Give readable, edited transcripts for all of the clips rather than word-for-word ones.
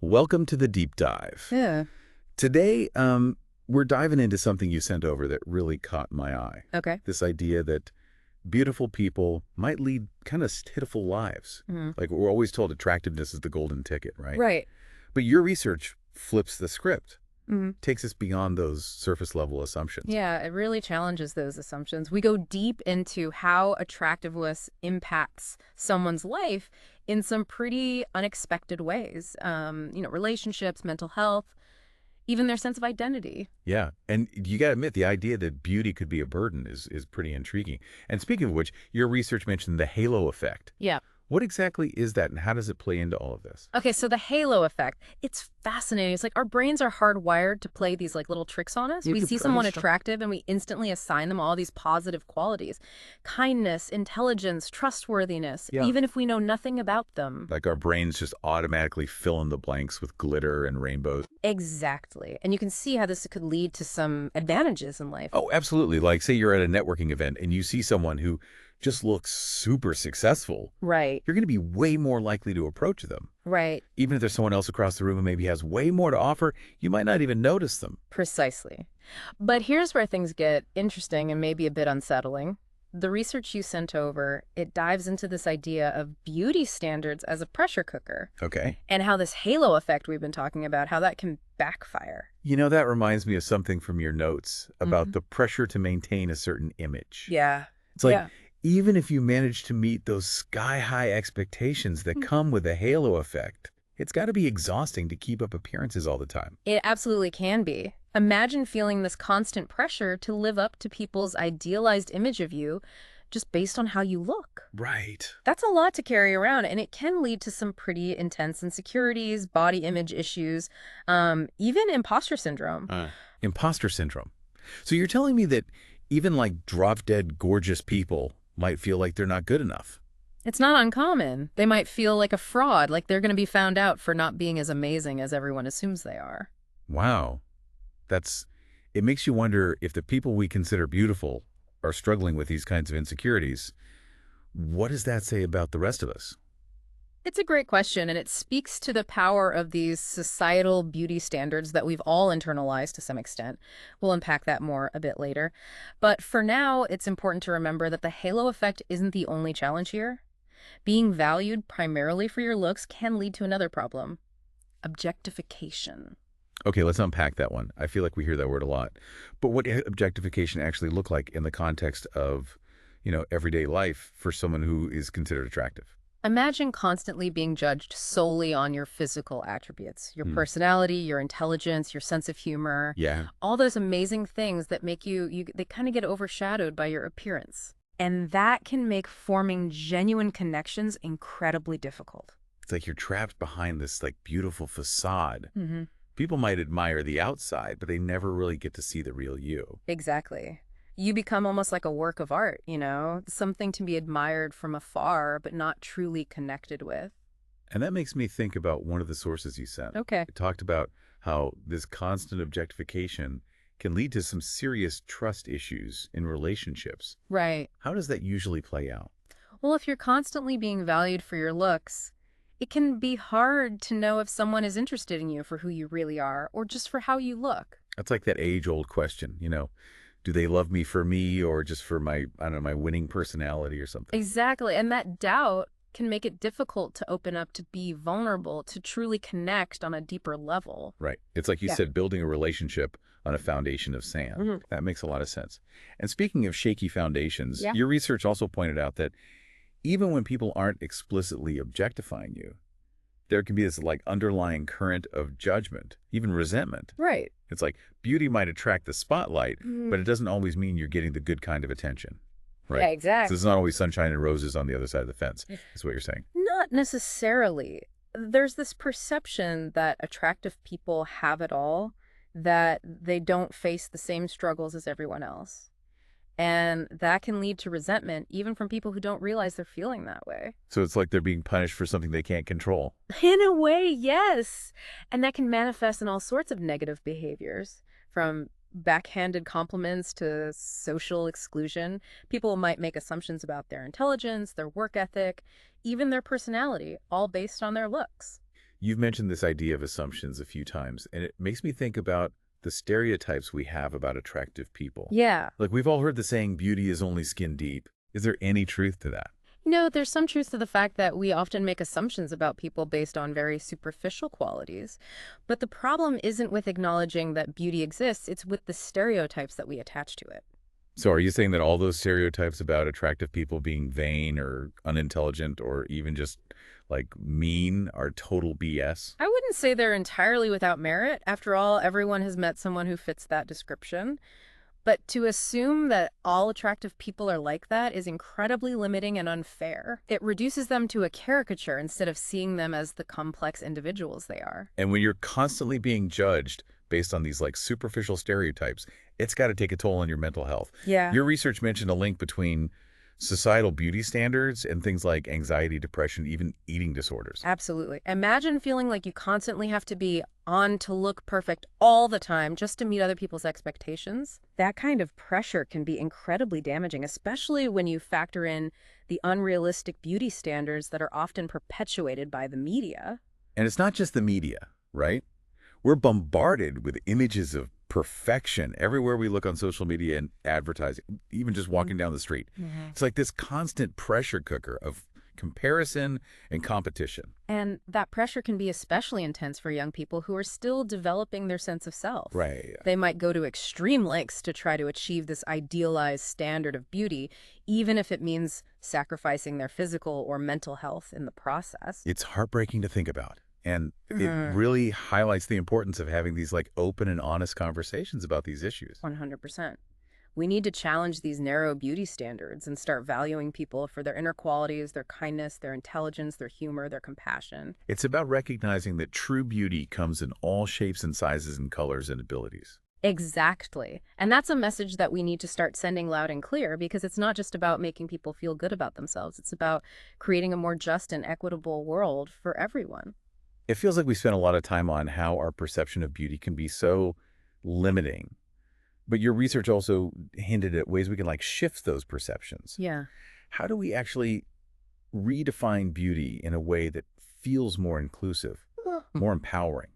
Welcome to the deep dive. Yeah. Today, we're diving into something you sent over that really caught my eye. Okay. This idea that beautiful people might lead kind of pitiful lives. Like we're always told attractiveness is the golden ticket, right? Right. But your research flips the script, hmm takes us beyond those surface level assumptions. Yeah, it really challenges those assumptions. We go deep into how attractiveness impacts someone's life in some pretty unexpected ways. Relationships, mental health, even their sense of identity. Yeah, and you got to admit, the idea that beauty could be a burden is pretty intriguing. And speaking of which, your research mentioned the halo effect. Yeah. What exactly is that, and how does it play into all of this? Okay, so the halo effect, it's fascinating. It's like our brains are hardwired to play these like little tricks on us. We see someone attractive and we instantly assign them all these positive qualities. Kindness, intelligence, trustworthiness, even if we know nothing about them. Like our brains just automatically fill in the blanks with glitter and rainbows. Exactly. And you can see how this could lead to some advantages in life. Oh, absolutely. Like say you're at a networking event and you see someone who just looks super successful. Right. You're going to be way more likely to approach them. Right. Even if there's someone else across the room who maybe has way more to offer, you might not even notice them. Precisely. But here's where things get interesting and maybe a bit unsettling. The research you sent over, it dives into this idea of beauty standards as a pressure cooker. Okay. And how this halo effect we've been talking about, how that can backfire. You know, that reminds me of something from your notes about the pressure to maintain a certain image. Yeah. It's like, even if you manage to meet those sky-high expectations that come with a halo effect, it's got to be exhausting to keep up appearances all the time. It absolutely can be. Imagine feeling this constant pressure to live up to people's idealized image of you just based on how you look. Right. That's a lot to carry around, and it can lead to some pretty intense insecurities, body image issues, even imposter syndrome. Imposter syndrome. So you're telling me that even like drop-dead gorgeous people might feel like they're not good enough? It's not uncommon. They might feel like a fraud, like they're going to be found out for not being as amazing as everyone assumes they are. Wow. It makes you wonder if the people we consider beautiful are struggling with these kinds of insecurities. What does that say about the rest of us? It's a great question, and it speaks to the power of these societal beauty standards that we've all internalized to some extent. We'll unpack that more a bit later. But for now, it's important to remember that the halo effect isn't the only challenge here. Being valued primarily for your looks can lead to another problem: objectification. Okay, let's unpack that one. I feel like we hear that word a lot. But what objectification actually look like in the context of, everyday life for someone who is considered attractive? Imagine constantly being judged solely on your physical attributes, your personality, your intelligence, your sense of humor. Yeah. All those amazing things that make they kind of get overshadowed by your appearance. And that can make forming genuine connections incredibly difficult. It's like you're trapped behind this beautiful facade. Mm-hmm. People might admire the outside, but they never really get to see the real you. Exactly. You become almost like a work of art, something to be admired from afar, but not truly connected with. And that makes me think about one of the sources you sent. Okay. It talked about how this constant objectification can lead to some serious trust issues in relationships. Right. How does that usually play out? Well, if you're constantly being valued for your looks, it can be hard to know if someone is interested in you for who you really are or just for how you look. That's like that age-old question, do they love me for me or just for my winning personality or something? Exactly. And that doubt can make it difficult to open up, to be vulnerable, to truly connect on a deeper level. Right. It's like you said, building a relationship on a foundation of sand. That makes a lot of sense. And speaking of shaky foundations, your research also pointed out that even when people aren't explicitly objectifying you, there can be this underlying current of judgment, even resentment. Right. It's like beauty might attract the spotlight, but it doesn't always mean you're getting the good kind of attention. Right. Yeah, exactly. So it's not always sunshine and roses on the other side of the fence, is what you're saying. Not necessarily. There's this perception that attractive people have it all, that they don't face the same struggles as everyone else. And that can lead to resentment, even from people who don't realize they're feeling that way. So it's like they're being punished for something they can't control. In a way, yes. And that can manifest in all sorts of negative behaviors, from backhanded compliments to social exclusion. People might make assumptions about their intelligence, their work ethic, even their personality, all based on their looks. You've mentioned this idea of assumptions a few times, and it makes me think about the stereotypes we have about attractive people. Yeah. Like, we've all heard the saying, beauty is only skin deep. Is there any truth to that? No, there's some truth to the fact that we often make assumptions about people based on very superficial qualities. But the problem isn't with acknowledging that beauty exists, it's with the stereotypes that we attach to it. So are you saying that all those stereotypes about attractive people being vain or unintelligent or even just, like, mean are total BS? I wouldn't say they're entirely without merit. After all, everyone has met someone who fits that description. But to assume that all attractive people are like that is incredibly limiting and unfair. It reduces them to a caricature instead of seeing them as the complex individuals they are. And when you're constantly being judged based on these, like, superficial stereotypes, it's got to take a toll on your mental health. Yeah. Your research mentioned a link between societal beauty standards and things like anxiety, depression, even eating disorders. Absolutely. Imagine feeling like you constantly have to be on to look perfect all the time just to meet other people's expectations. That kind of pressure can be incredibly damaging, especially when you factor in the unrealistic beauty standards that are often perpetuated by the media. And it's not just the media, right? We're bombarded with images of perfection everywhere we look on social media and advertising, even just walking down the street. It's like this constant pressure cooker of comparison and competition. And that pressure can be especially intense for young people who are still developing their sense of self. Right. They might go to extreme lengths to try to achieve this idealized standard of beauty, even if it means sacrificing their physical or mental health in the process. It's heartbreaking to think about. And it really highlights the importance of having these, like, open and honest conversations about these issues. 100%. We need to challenge these narrow beauty standards and start valuing people for their inner qualities, their kindness, their intelligence, their humor, their compassion. It's about recognizing that true beauty comes in all shapes and sizes and colors and abilities. Exactly. And that's a message that we need to start sending loud and clear, because it's not just about making people feel good about themselves. It's about creating a more just and equitable world for everyone. It feels like we spent a lot of time on how our perception of beauty can be so limiting. But your research also hinted at ways we can, like, shift those perceptions. Yeah. How do we actually redefine beauty in a way that feels more inclusive, more empowering?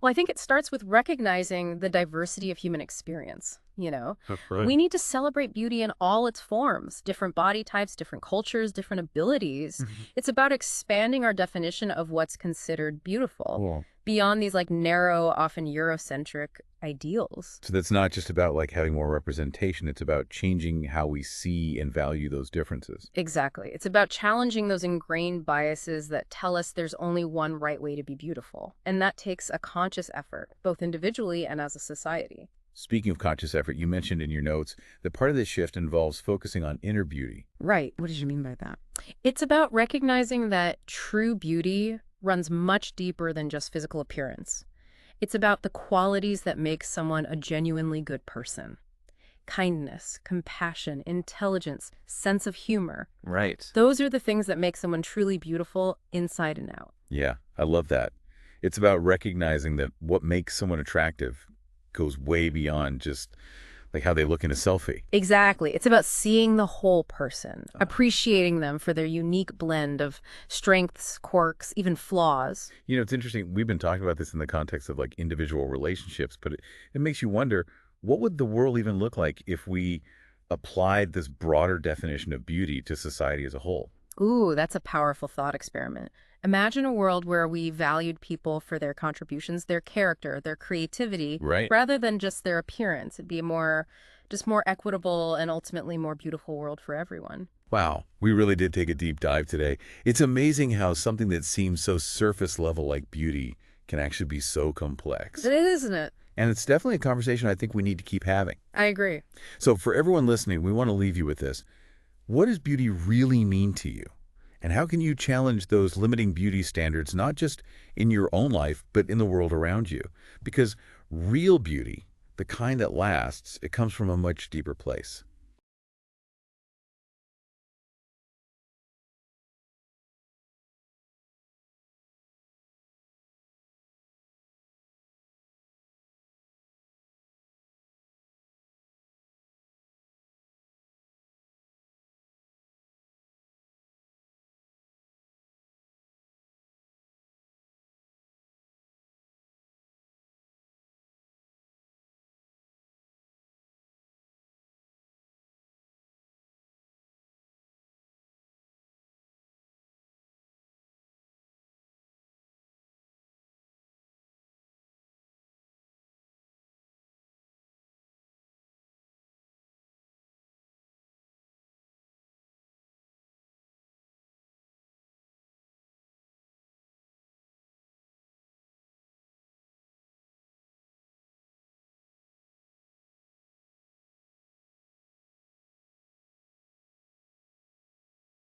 Well, I think it starts with recognizing the diversity of human experience. Right. We need to celebrate beauty in all its forms, different body types, different cultures, different abilities. It's about expanding our definition of what's considered beautiful Cool. beyond these, like, narrow, often Eurocentric ideals. So that's not just about, like, having more representation. It's about changing how we see and value those differences. Exactly. It's about challenging those ingrained biases that tell us there's only one right way to be beautiful. And that takes a conscious effort, both individually and as a society. Speaking of conscious effort, you mentioned in your notes that part of this shift involves focusing on inner beauty. Right. What did you mean by that? It's about recognizing that true beauty runs much deeper than just physical appearance. It's about the qualities that make someone a genuinely good person. Kindness, compassion, intelligence, sense of humor. Right. Those are the things that make someone truly beautiful inside and out. Yeah, I love that. It's about recognizing that what makes someone attractive goes way beyond just, like, how they look in a selfie. Exactly. It's about seeing the whole person, appreciating them for their unique blend of strengths, quirks, even flaws. It's interesting. We've been talking about this in the context of, like, individual relationships, but it makes you wonder, what would the world even look like if we applied this broader definition of beauty to society as a whole? Ooh, that's a powerful thought experiment. Imagine a world where we valued people for their contributions, their character, their creativity, Right. rather than just their appearance. It'd be a more equitable and ultimately more beautiful world for everyone. Wow, we really did take a deep dive today. It's amazing how something that seems so surface level like beauty can actually be so complex. It is, isn't it? And it's definitely a conversation I think we need to keep having. I agree. So for everyone listening, we want to leave you with this. What does beauty really mean to you? And how can you challenge those limiting beauty standards, not just in your own life, but in the world around you? Because real beauty, the kind that lasts, it comes from a much deeper place.